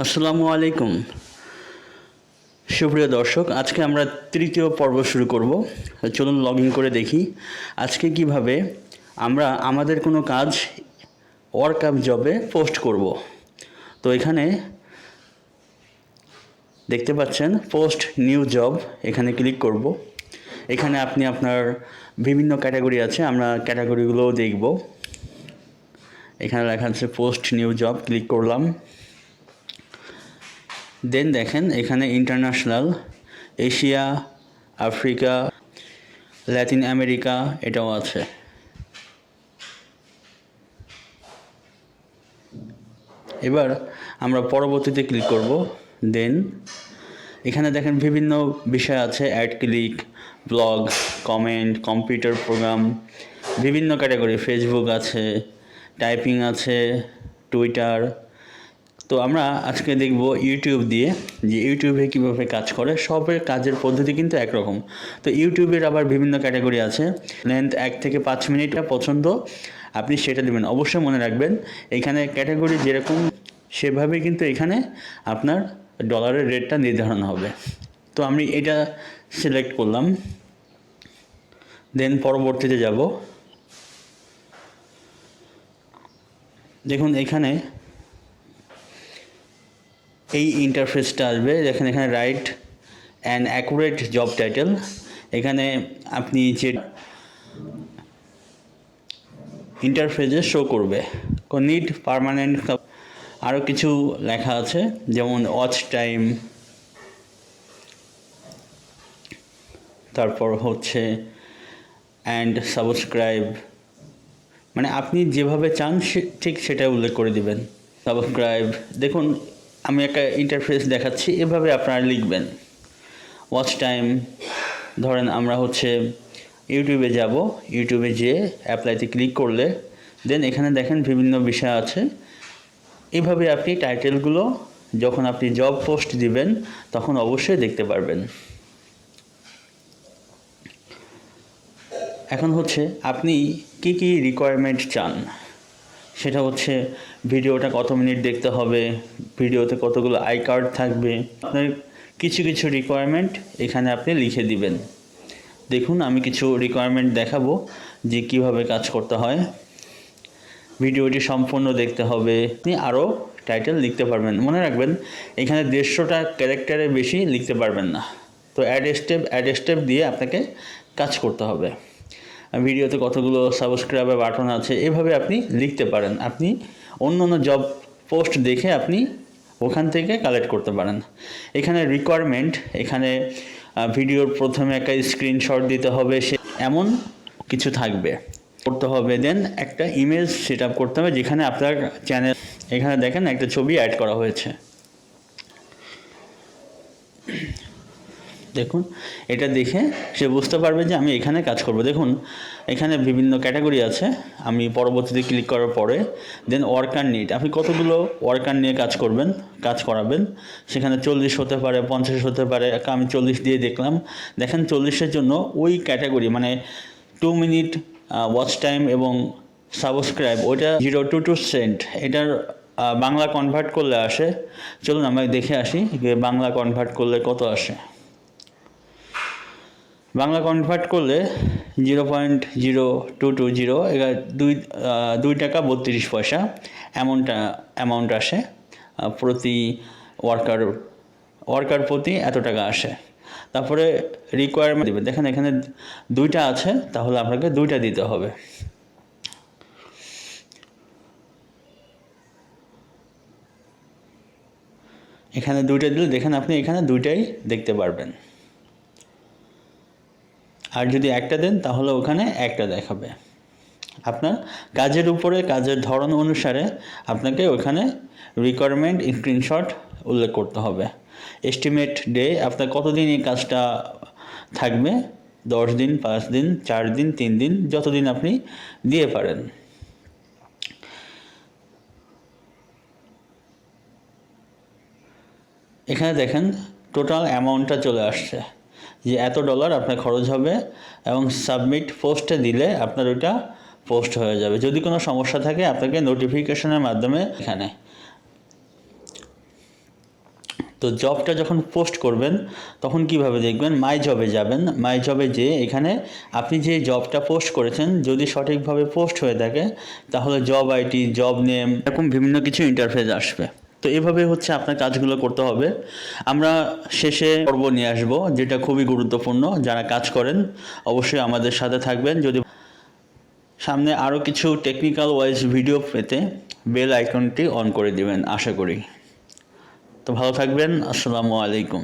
আসসালামু আলাইকুম সুপ্রিয় দর্শক, আজকে আমরা তৃতীয় পর্ব শুরু করব। চলুন লগ ইন করে দেখি আজকে কিভাবে আমরা আমাদের কোনো কাজ ওয়ার্ক আপ জবে পোস্ট করব। তো এখানে দেখতে পাচ্ছেন পোস্ট নিউ জব, এখানে ক্লিক করব। এখানে আপনি আপনার বিভিন্ন ক্যাটাগরি আছে, আমরা ক্যাটাগরিগুলোও দেখব। এখানে লেখা আছে পোস্ট নিউ জব, ক্লিক করলাম। দেন দেখেন এখানে international, Asia, Africa, Latin America এটাও আছে। এবার আমরা পরবর্তীতে ক্লিক করব। দেন এখানে দেখেন বিভিন্ন বিষয় আছে, ad click, blog, comment, computer program, বিভিন্ন ক্যাটাগরি, ফেসবুক আছে, টাইপিং আছে, টুইটার। তো আমরা আজকে দেখব ইউটিউব দিয়ে যে ইউটিউবে কীভাবে কাজ করে। সবের কাজের পদ্ধতি কিন্তু একরকম। তো ইউটিউবের আবার বিভিন্ন ক্যাটাগরি আছে, লেন্থ 1 থেকে 5 মিনিট পছন্দ আপনি সেটা দেবেন। অবশ্যই মনে রাখবেন এখানে ক্যাটাগরি যেরকম সেভাবে কিন্তু এখানে আপনার ডলারের রেটটা নির্ধারণ হবে। তো আমি এটা সিলেক্ট করলাম। দেন পরবর্তীতে যাব। দেখুন এখানে এই ইন্টারফেসটা আসবে। দেখেন এখানে right and accurate job title. এখানে আপনি যে ইন্টারফেসে শো করবে নিড পার্মানেন্ট, আরও কিছু লেখা আছে যেমন ওয়াচ টাইম, তারপর হচ্ছে অ্যান্ড সাবস্ক্রাইব, মানে আপনি যেভাবে চান ঠিক সেটা উল্লেখ করে দিবেন। সাবস্ক্রাইব, দেখুন আমি একটা ইন্টারফেস দেখাচ্ছি, এভাবে আপনারা লিখবেন। ওয়াচ টাইম, ধরেন আমরা হচ্ছে ইউটিউবে যাব, ইউটিউবে যেয়ে অ্যাপ্লাইতে ক্লিক করলে দেন এখানে দেখেন বিভিন্ন বিষয় আছে। এইভাবে আপনি টাইটেলগুলো যখন আপনি জব পোস্ট দিবেন তখন অবশ্যই দেখতে পারবেন। এখন হচ্ছে আপনি কি কি রিকোয়ারমেন্ট চান, সেটা হচ্ছে ভিডিওটা কত মিনিট দেখতে হবে, ভিডিওতে কতগুলো আই কার্ড থাকবে, আপনার কিছু কিছু রিকোয়ারমেন্ট এখানে আপনি লিখে দিবেন। দেখুন আমি কিছু রিকোয়ারমেন্ট দেখাবো যে কিভাবে কাজ করতে হয়। ভিডিওটি সম্পূর্ণ দেখতে হবে, আপনি আরও টাইটেল লিখতে পারবেন। মনে রাখবেন এখানে 150টা ক্যারেক্টারের বেশি লিখতে পারবেন না। তো অ্যাড স্টেপ দিয়ে আপনাকে কাজ করতে হবে। ভিডিওতে কতগুলো সাবস্ক্রাইবার বাটন আছে, এভাবে আপনি লিখতে পারেন। আপনি অন্য অন্য জব পোস্ট দেখে আপনি ওখান থেকে কালেক্ট করতে পারেন। এখানে রিকোয়ারমেন্ট, এখানে ভিডিওর প্রথমে একটা স্ক্রিনশট দিতে হবে, সে এমন কিছু থাকবে করতে হবে। দেন একটা ইমেজ সেট আপ করতে হবে যেখানে আপনার চ্যানেল, এখানে দেখেন একটা ছবি অ্যাড করা হয়েছে। দেখুন এটা দেখে সে বুঝতে পারবে যে আমি এখানে কাজ করব। দেখুন এখানে বিভিন্ন ক্যাটাগরি আছে। আমি পরবর্তীতে ক্লিক করার পরে দেন ওয়ার্কার নিড, আপনি কতগুলো ওয়ার্কার নিয়ে কাজ করাবেন। সেখানে 40 হতে পারে, 50 হতে পারে। আমি 40 দিয়ে দেখলাম। দেখেন 40-এর জন্য ওই ক্যাটাগরি মানে 2 মিনিট ওয়াচ টাইম এবং সাবস্ক্রাইব, ওইটা 0.22 সেন্ট। এটার বাংলা কনভার্ট করলে আসে, চলুন আমরা দেখে আসি যে বাংলা কনভার্ট করলে কত আসে। বাংলা কনভার্ট করলে 0.0220, এবার 2 টাকা 32 পয়সা অ্যামাউন্ট আসে প্রতি ওয়ার্কার প্রতি এত টাকা আসে। তারপরে রিকোয়ারমেন্ট দেবে, দেখেন এখানে 2টা আছে, তাহলে আপনাকে 2টা দিতে হবে। এখানে 2টা দিলে দেখেন আপনি এখানে 2টাই দেখতে পারবেন। আর যদি একটা দেন তাহলে ওখানে একটা দেখাবে। আপনার কাজের উপরে, কাজের ধরন অনুসারে আপনাকে ওখানে রিকোয়ারমেন্ট স্ক্রিনশট উল্লেখ করতে হবে। এস্টিমেট ডে, আপনার কতদিন এই কাজটা থাকবে, 10 দিন, 5 দিন, 4 দিন, 3 দিন, যতদিন আপনি দিয়ে পারেন। এখানে দেখেন টোটাল অ্যামাউন্টটা চলে আসছে যে এত ডলার আপনার খরচ হবে, এবং সাবমিট পোস্টে দিলে আপনার ওইটা পোস্ট হয়ে যাবে। যদি কোনো সমস্যা থাকে আপনাকে নোটিফিকেশনের মাধ্যমে এখানে তো জবটা যখন পোস্ট করবেন তখন কিভাবে দেখবেন, মাই জবে যাবেন। মাই জবে যেয়ে এখানে আপনি যে জবটা পোস্ট করেছেন যদি সঠিকভাবে পোস্ট হয়ে থাকে তাহলে জব আইডি, জব নেম, এরকম বিভিন্ন কিছু ইন্টারফেস আসবে। তো এভাবে হচ্ছে আপনার কাজগুলো করতে হবে। আমরা শেষে পর্ব নিয়ে আসবো যেটা খুবই গুরুত্বপূর্ণ। যারা কাজ করেন অবশ্যই আমাদের সাথে থাকবেন। যদি সামনে আরও কিছু টেকনিক্যাল ওয়াইজ ভিডিও পেতে বেল আইকনটি অন করে দিবেন আশা করি। তো ভালো থাকবেন। আসসালামু আলাইকুম।